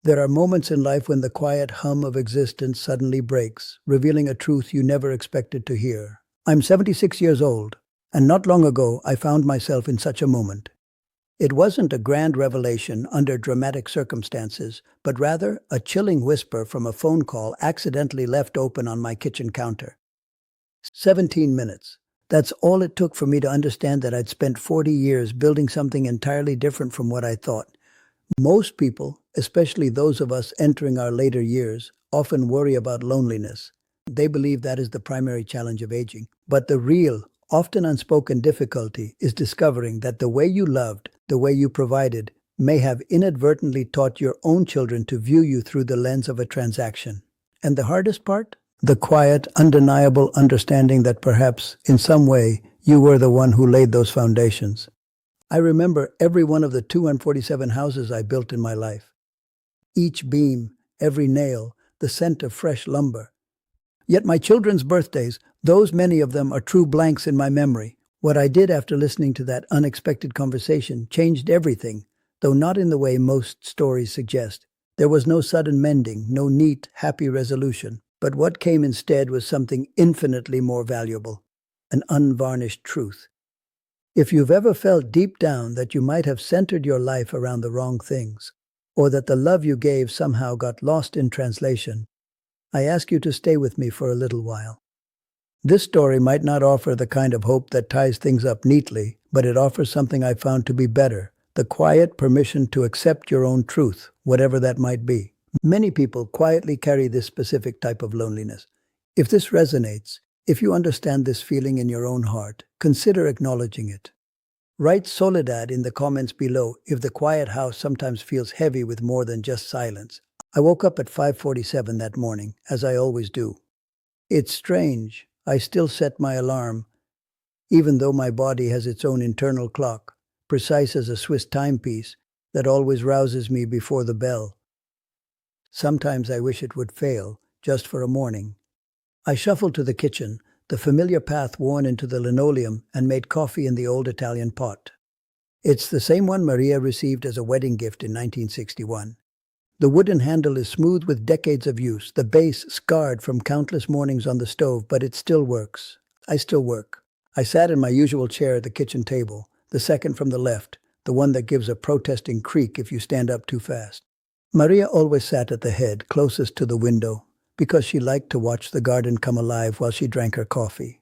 There are moments in life when the quiet hum of existence suddenly breaks, revealing a truth you never expected to hear. I'm 76 years old, and not long ago I found myself in such a moment. It wasn't a grand revelation under dramatic circumstances, but rather a chilling whisper from a phone call accidentally left open on my kitchen counter. 17 minutes. That's all it took for me to understand that I'd spent 40 years building something entirely different from what I thought. Most people, especially those of us entering our later years, often worry about loneliness. They believe that is the primary challenge of aging. But the real, often unspoken difficulty is discovering that the way you loved, the way you provided, may have inadvertently taught your own children to view you through the lens of a transaction. And the hardest part? The quiet, undeniable understanding that perhaps, in some way, you were the one who laid those foundations. I remember every one of the 247 houses I built in my life. Each beam, every nail, the scent of fresh lumber. Yet my children's birthdays, those many of them are true blanks in my memory. What I did after listening to that unexpected conversation changed everything, though not in the way most stories suggest. There was no sudden mending, no neat, happy resolution. But what came instead was something infinitely more valuable, an unvarnished truth. If you've ever felt deep down that you might have centered your life around the wrong things, or that the love you gave somehow got lost in translation, I ask you to stay with me for a little while. This story might not offer the kind of hope that ties things up neatly, but it offers something I found to be better, the quiet permission to accept your own truth, whatever that might be. Many people quietly carry this specific type of loneliness. If this resonates, if you understand this feeling in your own heart, consider acknowledging it. Write Soledad in the comments below if the quiet house sometimes feels heavy with more than just silence. I woke up at 5:47 that morning, as I always do. It's strange, I still set my alarm, even though my body has its own internal clock, precise as a Swiss timepiece, that always rouses me before the bell. Sometimes I wish it would fail, just for a morning. I shuffled to the kitchen, the familiar path worn into the linoleum, and made coffee in the old Italian pot. It's the same one Maria received as a wedding gift in 1961. The wooden handle is smooth with decades of use, the base scarred from countless mornings on the stove, but it still works. I still work. I sat in my usual chair at the kitchen table, the second from the left, the one that gives a protesting creak if you stand up too fast. Maria always sat at the head, closest to the window, because she liked to watch the garden come alive while she drank her coffee.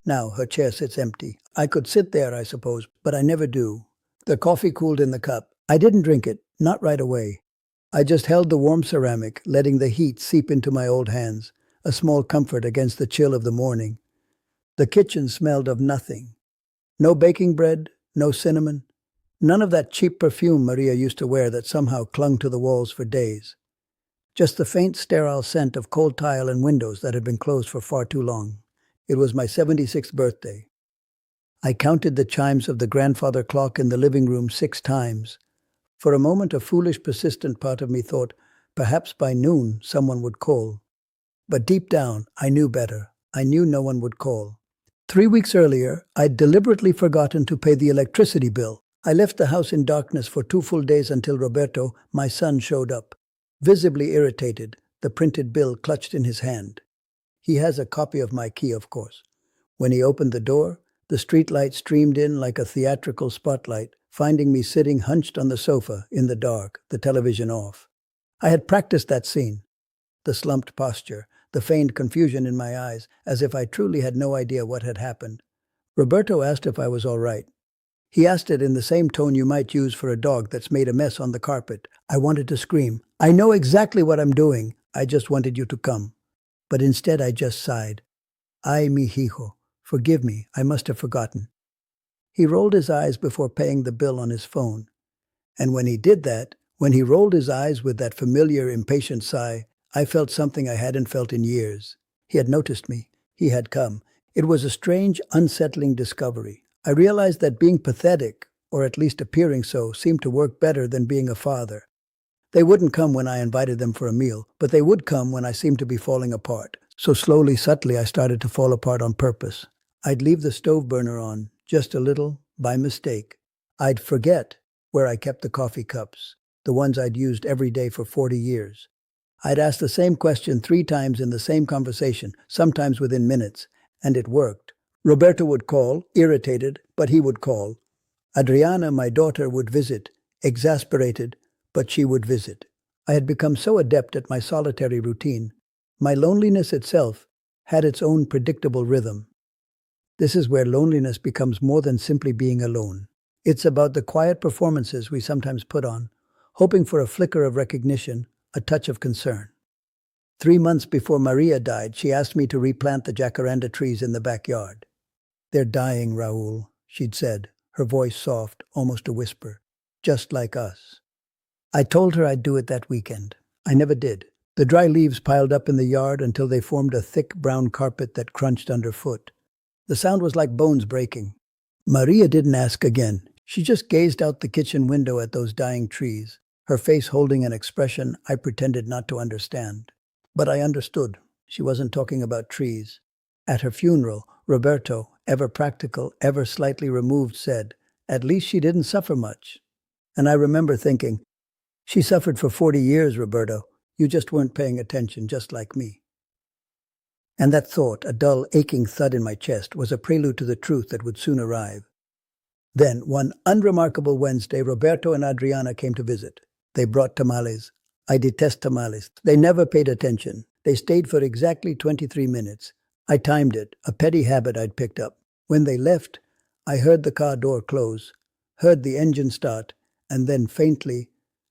Now her chair sits empty. I could sit there, I suppose, but I never do. The coffee cooled in the cup. I didn't drink it, not right away. I just held the warm ceramic, letting the heat seep into my old hands, a small comfort against the chill of the morning. The kitchen smelled of nothing. No baking bread, no cinnamon, none of that cheap perfume Maria used to wear that somehow clung to the walls for days. Just the faint, sterile scent of cold tile and windows that had been closed for far too long. It was my 76th birthday. I counted the chimes of the grandfather clock in the living room 6 times. For a moment, a foolish, persistent part of me thought, perhaps by noon someone would call. But deep down, I knew better. I knew no one would call. 3 weeks earlier, I'd deliberately forgotten to pay the electricity bill. I left the house in darkness for 2 full days until Roberto, my son, showed up. Visibly irritated, the printed bill clutched in his hand. He has a copy of my key, of course. When he opened the door, the streetlight streamed in like a theatrical spotlight, finding me sitting hunched on the sofa, in the dark, the television off. I had practiced that scene. The slumped posture, the feigned confusion in my eyes, as if I truly had no idea what had happened. Roberto asked if I was all right. He asked it in the same tone you might use for a dog that's made a mess on the carpet. I wanted to scream, "I know exactly what I'm doing. I just wanted you to come." But instead I just sighed. "Ay, mi hijo, forgive me, I must have forgotten." He rolled his eyes before paying the bill on his phone. And when he did that, when he rolled his eyes with that familiar, impatient sigh, I felt something I hadn't felt in years. He had noticed me. He had come. It was a strange, unsettling discovery. I realized that being pathetic, or at least appearing so, seemed to work better than being a father. They wouldn't come when I invited them for a meal, but they would come when I seemed to be falling apart. So slowly, subtly, I started to fall apart on purpose. I'd leave the stove burner on, just a little, by mistake. I'd forget where I kept the coffee cups. the ones I'd used every day for 40 years. I'd ask the same question 3 times in the same conversation, sometimes within minutes, and it worked. Roberto would call, irritated, but he would call. Adriana, my daughter, would visit, exasperated, but she would visit. I had become so adept at my solitary routine. My loneliness itself had its own predictable rhythm. This is where loneliness becomes more than simply being alone. It's about the quiet performances we sometimes put on, hoping for a flicker of recognition, a touch of concern. 3 months before Maria died, she asked me to replant the jacaranda trees in the backyard. "They're dying, Raoul," she'd said, her voice soft, almost a whisper, "just like us." I told her I'd do it that weekend. I never did. The dry leaves piled up in the yard until they formed a thick brown carpet that crunched underfoot. The sound was like bones breaking. Maria didn't ask again. She just gazed out the kitchen window at those dying trees, her face holding an expression I pretended not to understand. But I understood. She wasn't talking about trees. At her funeral, Roberto, ever practical, ever slightly removed, said, "At least she didn't suffer much." And I remember thinking, "She suffered for 40 years, Roberto. You just weren't paying attention, just like me." And that thought, a dull, aching thud in my chest, was a prelude to the truth that would soon arrive. Then, one unremarkable Wednesday, Roberto and Adriana came to visit. They brought tamales. I detest tamales. They never paid attention. They stayed for exactly 23 minutes. I timed it, a petty habit I'd picked up. When they left, I heard the car door close, heard the engine start, and then faintly,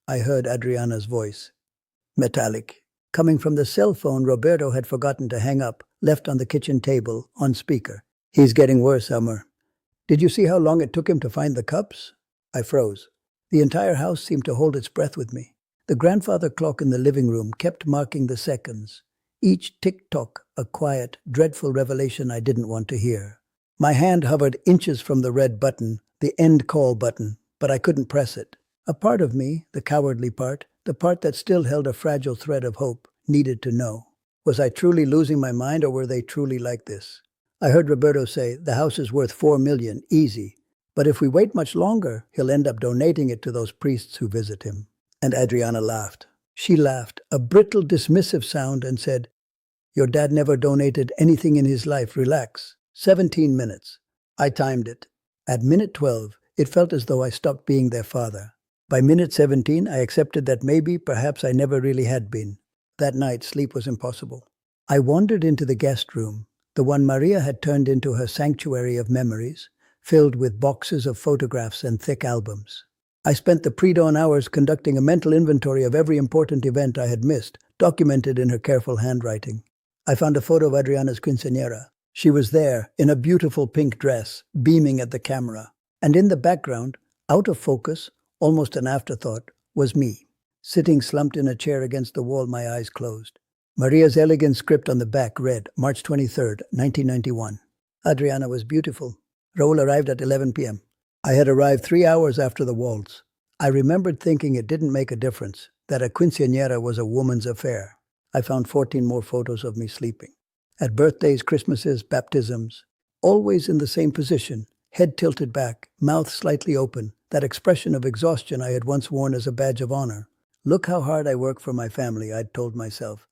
I heard Adriana's voice. Metallic. Coming from the cell phone Roberto had forgotten to hang up, left on the kitchen table, on speaker. "He's getting worse, Elmer. Did you see how long it took him to find the cups?" I froze. The entire house seemed to hold its breath with me. The grandfather clock in the living room kept marking the seconds. Each tick-tock, a quiet, dreadful revelation I didn't want to hear. My hand hovered inches from the red button, the end call button, but I couldn't press it. A part of me, the cowardly part, the part that still held a fragile thread of hope, needed to know. Was I truly losing my mind, or were they truly like this? I heard Roberto say, "The house is worth $4 million, easy. But if we wait much longer, he'll end up donating it to those priests who visit him." And Adriana laughed. She laughed, a brittle, dismissive sound, and said, "Your dad never donated anything in his life, relax." 17 minutes. I timed it. At minute 12, it felt as though I stopped being their father. By minute 17, I accepted that maybe, perhaps I never really had been. That night, sleep was impossible. I wandered into the guest room, the one Maria had turned into her sanctuary of memories, filled with boxes of photographs and thick albums. I spent the pre-dawn hours conducting a mental inventory of every important event I had missed, documented in her careful handwriting. I found a photo of Adriana's quinceañera. She was there, in a beautiful pink dress, beaming at the camera. And in the background, out of focus, almost an afterthought, was me, sitting slumped in a chair against the wall, my eyes closed. Maria's elegant script on the back read, March 23rd, 1991. Adriana was beautiful. Raoul arrived at 11 p.m. I had arrived 3 hours after the waltz. I remembered thinking it didn't make a difference, that a quinceañera was a woman's affair. I found 14 more photos of me sleeping. At birthdays, Christmases, baptisms, always in the same position, head tilted back, mouth slightly open, that expression of exhaustion I had once worn as a badge of honor. Look how hard I work for my family, I'd told myself.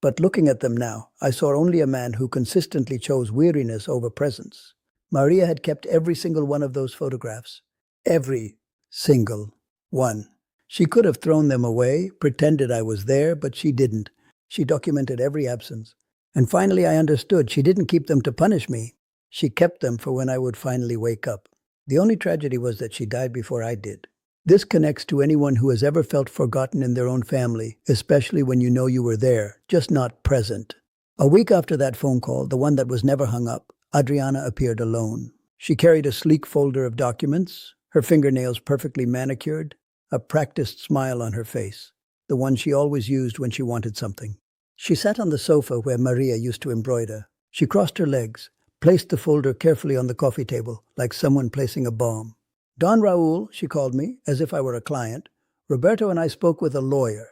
But looking at them now, I saw only a man who consistently chose weariness over presence. Maria had kept every single one of those photographs. Every single one. She could have thrown them away, pretended I was there, but she didn't. She documented every absence. And finally I understood she didn't keep them to punish me. She kept them for when I would finally wake up. The only tragedy was that she died before I did. This connects to anyone who has ever felt forgotten in their own family, especially when you know you were there, just not present. A week after that phone call, the one that was never hung up, Adriana appeared alone. She carried a sleek folder of documents, her fingernails perfectly manicured, a practiced smile on her face, the one she always used when she wanted something. She sat on the sofa where Maria used to embroider. She crossed her legs, placed the folder carefully on the coffee table, like someone placing a bomb. "Don Raoul," she called me, as if I were a client. "Roberto and I spoke with a lawyer.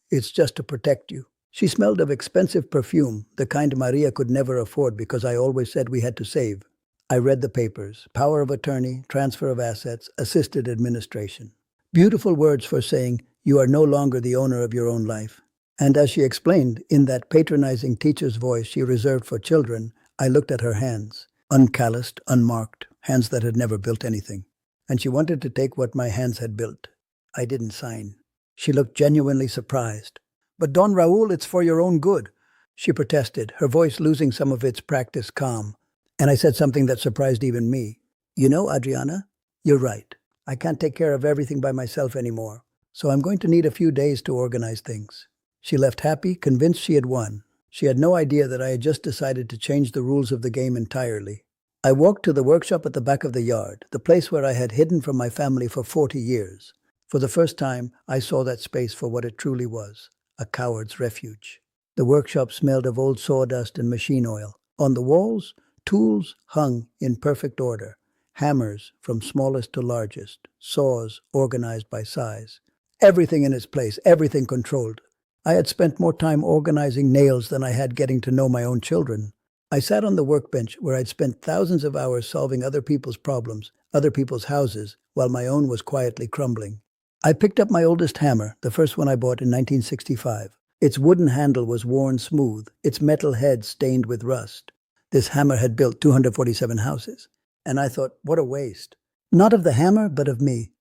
It's just to protect you." She smelled of expensive perfume, the kind Maria could never afford because I always said we had to save. I read the papers: power of attorney, transfer of assets, assisted administration. Beautiful words for saying, You are no longer the owner of your own life. And as she explained, in that patronizing teacher's voice she reserved for children, I looked at her hands, uncalloused, unmarked, hands that had never built anything. And she wanted to take what my hands had built. I didn't sign. She looked genuinely surprised. But Don Raul, it's for your own good, she protested, her voice losing some of its practiced calm. And I said something that surprised even me. You know, Adriana, you're right. I can't take care of everything by myself anymore. So I'm going to need a few days to organize things. She left happy, convinced she had won. She had no idea that I had just decided to change the rules of the game entirely. I walked to the workshop at the back of the yard, the place where I had hidden from my family for 40 years. For the first time, I saw that space for what it truly was, a coward's refuge. The workshop smelled of old sawdust and machine oil. On the walls, tools hung in perfect order. Hammers from smallest to largest, saws organized by size. Everything in its place, everything controlled. I had spent more time organizing nails than I had getting to know my own children. I sat on the workbench where I'd spent thousands of hours solving other people's problems, other people's houses, while my own was quietly crumbling. I picked up my oldest hammer, the first one I bought in 1965. Its wooden handle was worn smooth, its metal head stained with rust. This hammer had built 247 houses. And I thought, what a waste. Not of the hammer, but of me.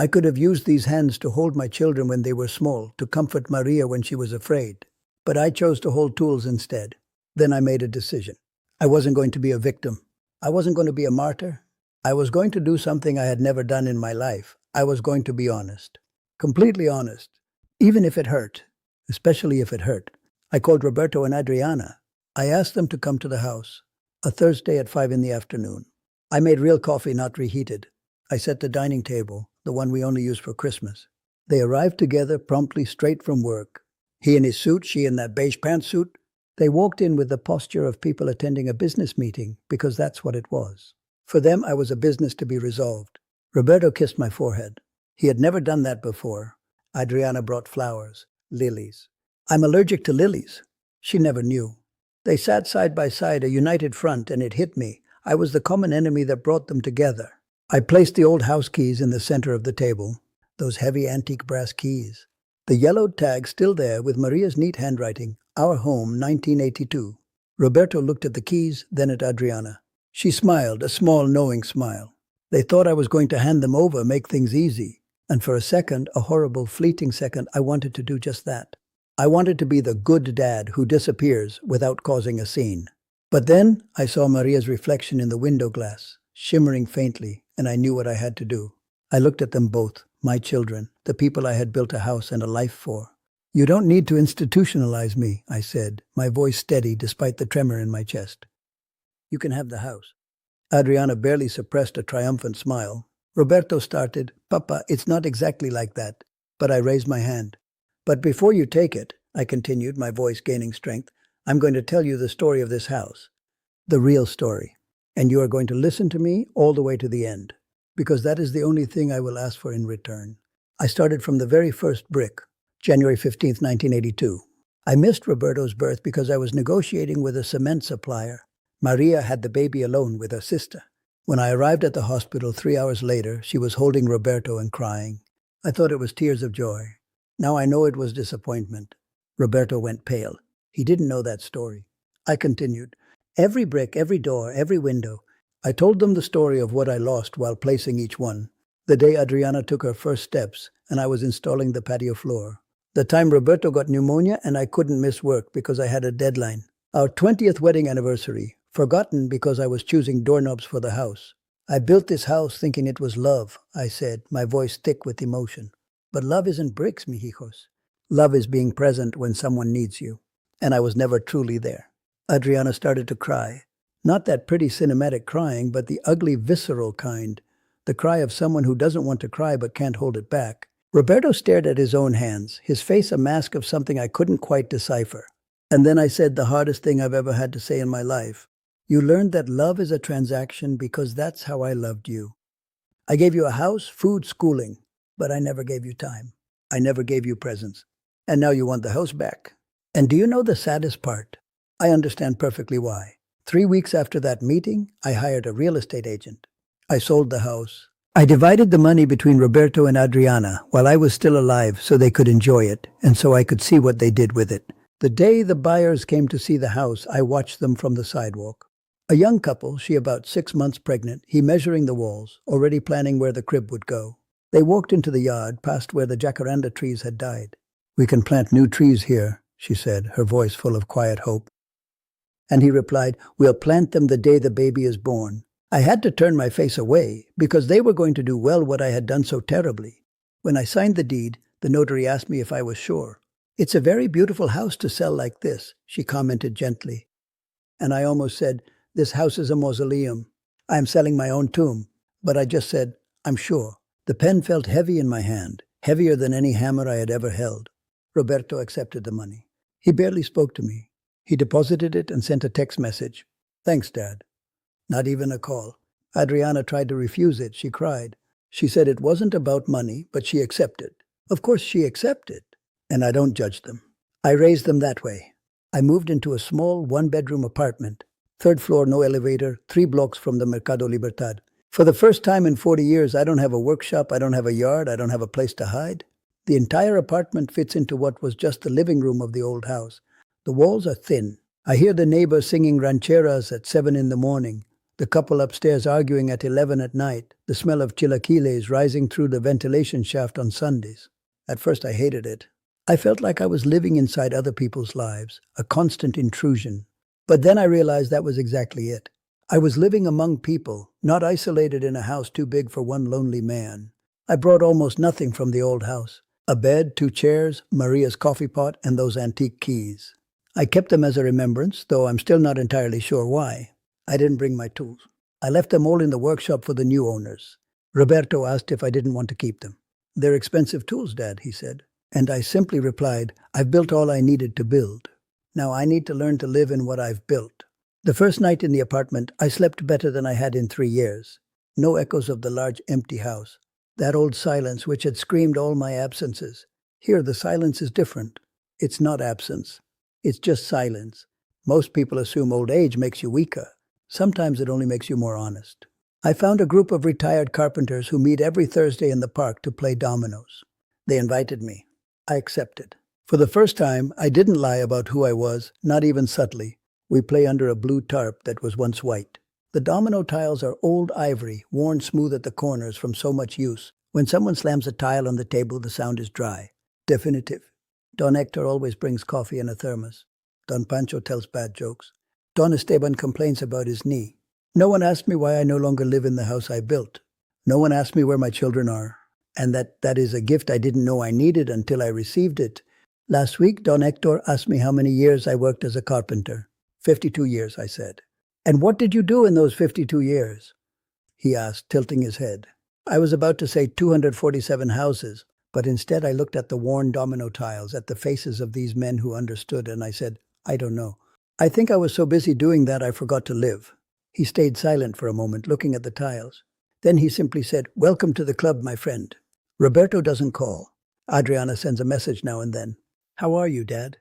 I could have used these hands to hold my children when they were small, to comfort Maria when she was afraid. But I chose to hold tools instead. Then I made a decision. I wasn't going to be a victim. I wasn't going to be a martyr. I was going to do something I had never done in my life. I was going to be honest. Completely honest. Even if it hurt. Especially if it hurt. I called Roberto and Adriana. I asked them to come to the house. A Thursday at 5 in the afternoon. I made real coffee, not reheated. I set the dining table, the one we only use for Christmas. They arrived together promptly straight from work. He in his suit, she in that beige pantsuit. They walked in with the posture of people attending a business meeting, because that's what it was. For them, I was a business to be resolved. Roberto kissed my forehead. He had never done that before. Adriana brought flowers, lilies. I'm allergic to lilies. She never knew. They sat side by side, a united front, and it hit me. I was the common enemy that brought them together. I placed the old house keys in the center of the table, those heavy antique brass keys. The yellowed tag still there with Maria's neat handwriting, Our Home, 1982. Roberto looked at the keys, then at Adriana. She smiled, a small, knowing smile. They thought I was going to hand them over, make things easy. And for a second, a horrible, fleeting second, I wanted to do just that. I wanted to be the good dad who disappears without causing a scene. But then I saw Maria's reflection in the window glass, shimmering faintly, and I knew what I had to do. I looked at them both, my children, the people I had built a house and a life for. You don't need to institutionalize me, I said, my voice steady despite the tremor in my chest. You can have the house. Adriana barely suppressed a triumphant smile. Roberto started, Papa, it's not exactly like that. But I raised my hand. But before you take it, I continued, my voice gaining strength, I'm going to tell you the story of this house. The real story. And you are going to listen to me all the way to the end. Because that is the only thing I will ask for in return. I started from the very first brick, January 15th, 1982. I missed Roberto's birth because I was negotiating with a cement supplier. Maria had the baby alone with her sister. When I arrived at the hospital 3 hours later, she was holding Roberto and crying. I thought it was tears of joy. Now I know it was disappointment. Roberto went pale. He didn't know that story. I continued. Every brick, every door, every window. I told them the story of what I lost while placing each one. The day Adriana took her first steps and I was installing the patio floor. The time Roberto got pneumonia and I couldn't miss work because I had a deadline. Our 20th wedding anniversary. Forgotten because I was choosing doorknobs for the house. I built this house thinking it was love, I said, my voice thick with emotion. But love isn't bricks, mijijos. Love is being present when someone needs you. And I was never truly there. Adriana started to cry. Not that pretty cinematic crying, but the ugly, visceral kind. The cry of someone who doesn't want to cry but can't hold it back. Roberto stared at his own hands, his face a mask of something I couldn't quite decipher. And then I said the hardest thing I've ever had to say in my life. You learned that love is a transaction because that's how I loved you. I gave you a house, food, schooling, but I never gave you time. I never gave you presents. And now you want the house back. And do you know the saddest part? I understand perfectly why. 3 weeks after that meeting, I hired a real estate agent. I sold the house. I divided the money between Roberto and Adriana while I was still alive so they could enjoy it and so I could see what they did with it. The day the buyers came to see the house, I watched them from the sidewalk. A young couple, she about 6 months pregnant, he measuring the walls, already planning where the crib would go. They walked into the yard, past where the jacaranda trees had died. "We can plant new trees here," she said, her voice full of quiet hope. And he replied, "We'll plant them the day the baby is born." I had to turn my face away because they were going to do well what I had done so terribly. When I signed the deed, the notary asked me if I was sure. "It's a very beautiful house to sell like this," she commented gently. And I almost said, "This house is a mausoleum. I am selling my own tomb." But I just said, "I'm sure." The pen felt heavy in my hand, heavier than any hammer I had ever held. Roberto accepted the money. He barely spoke to me. He deposited it and sent a text message. "Thanks, Dad." Not even a call. Adriana tried to refuse it. She cried. She said it wasn't about money, but she accepted. Of course she accepted. And I don't judge them. I raised them that way. I moved into a small one-bedroom apartment. 3rd floor, no elevator, 3 blocks from the Mercado Libertad. For the first time in 40 years, I don't have a workshop, I don't have a yard, I don't have a place to hide. The entire apartment fits into what was just the living room of the old house. The walls are thin. I hear the neighbors singing rancheras at 7 in the morning, the couple upstairs arguing at 11 at night, the smell of chilaquiles rising through the ventilation shaft on Sundays. At first I hated it. I felt like I was living inside other people's lives, a constant intrusion. But then I realized that was exactly it. I was living among people, not isolated in a house too big for one lonely man. I brought almost nothing from the old house. A bed, 2 chairs, Maria's coffee pot, and those antique keys. I kept them as a remembrance, though I'm still not entirely sure why. I didn't bring my tools. I left them all in the workshop for the new owners. Roberto asked if I didn't want to keep them. "They're expensive tools, Dad," he said. And I simply replied, "I've built all I needed to build. Now I need to learn to live in what I've built." The first night in the apartment, I slept better than I had in 3 years. No echoes of the large empty house. That old silence which had screamed all my absences. Here the silence is different. It's not absence. It's just silence. Most people assume old age makes you weaker. Sometimes it only makes you more honest. I found a group of retired carpenters who meet every Thursday in the park to play dominoes. They invited me. I accepted. For the first time, I didn't lie about who I was, not even subtly. We play under a blue tarp that was once white. The domino tiles are old ivory, worn smooth at the corners from so much use. When someone slams a tile on the table, the sound is dry. Definitive. Don Hector always brings coffee in a thermos. Don Pancho tells bad jokes. Don Esteban complains about his knee. No one asked me why I no longer live in the house I built. No one asked me where my children are. And that is a gift I didn't know I needed until I received it. Last week, Don Hector asked me how many years I worked as a carpenter. 52 years, I said. "And what did you do in those 52 years? He asked, tilting his head. I was about to say 247 houses, but instead I looked at the worn domino tiles, at the faces of these men who understood, and I said, "I don't know. I think I was so busy doing that I forgot to live." He stayed silent for a moment, looking at the tiles. Then he simply said, "Welcome to the club, my friend." Roberto doesn't call. Adriana sends a message now and then. "How are you, Dad?"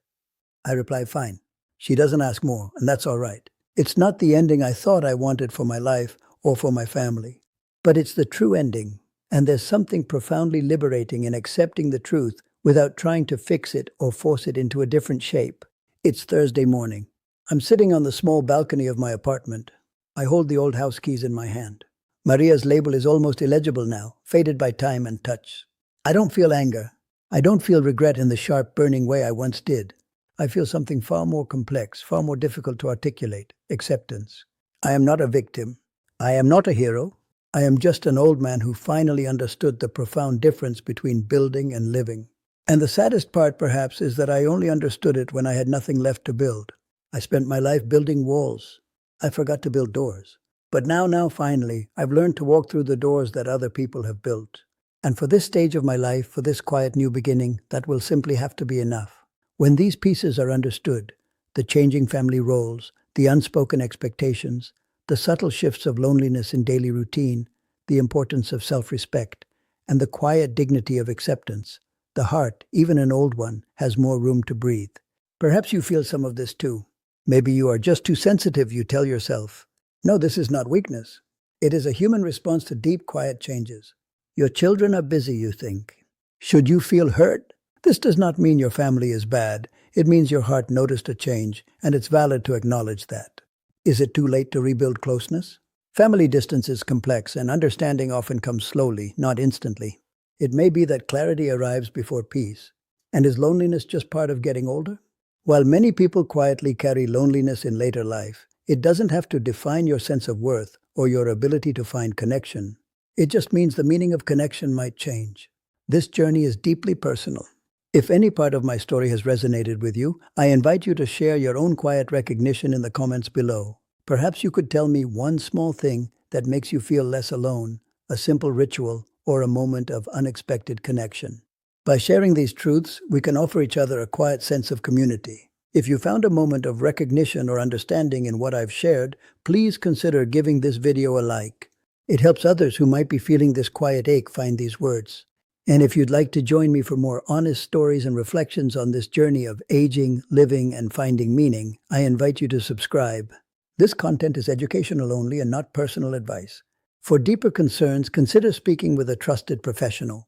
I reply, "Fine." She doesn't ask more, and that's all right. It's not the ending I thought I wanted for my life or for my family. But it's the true ending, and there's something profoundly liberating in accepting the truth without trying to fix it or force it into a different shape. It's Thursday morning. I'm sitting on the small balcony of my apartment. I hold the old house keys in my hand. Maria's label is almost illegible now, faded by time and touch. I don't feel anger. I don't feel regret in the sharp, burning way I once did. I feel something far more complex, far more difficult to articulate: acceptance. I am not a victim. I am not a hero. I am just an old man who finally understood the profound difference between building and living. And the saddest part, perhaps, is that I only understood it when I had nothing left to build. I spent my life building walls. I forgot to build doors. But now, finally, I've learned to walk through the doors that other people have built. And for this stage of my life, for this quiet new beginning, that will simply have to be enough. When these pieces are understood, the changing family roles, the unspoken expectations, the subtle shifts of loneliness in daily routine, the importance of self-respect, and the quiet dignity of acceptance, the heart, even an old one, has more room to breathe. Perhaps you feel some of this too. Maybe you are just too sensitive, you tell yourself. No, this is not weakness. It is a human response to deep, quiet changes. Your children are busy, you think. Should you feel hurt? This does not mean your family is bad. It means your heart noticed a change, and it's valid to acknowledge that. Is it too late to rebuild closeness? Family distance is complex, and understanding often comes slowly, not instantly. It may be that clarity arrives before peace. And is loneliness just part of getting older? While many people quietly carry loneliness in later life, it doesn't have to define your sense of worth or your ability to find connection. It just means the meaning of connection might change. This journey is deeply personal. If any part of my story has resonated with you, I invite you to share your own quiet recognition in the comments below. Perhaps you could tell me one small thing that makes you feel less alone, a simple ritual, or a moment of unexpected connection. By sharing these truths, we can offer each other a quiet sense of community. If you found a moment of recognition or understanding in what I've shared, please consider giving this video a like. It helps others who might be feeling this quiet ache find these words. And if you'd like to join me for more honest stories and reflections on this journey of aging, living, and finding meaning, I invite you to subscribe. This content is educational only and not personal advice. For deeper concerns, consider speaking with a trusted professional.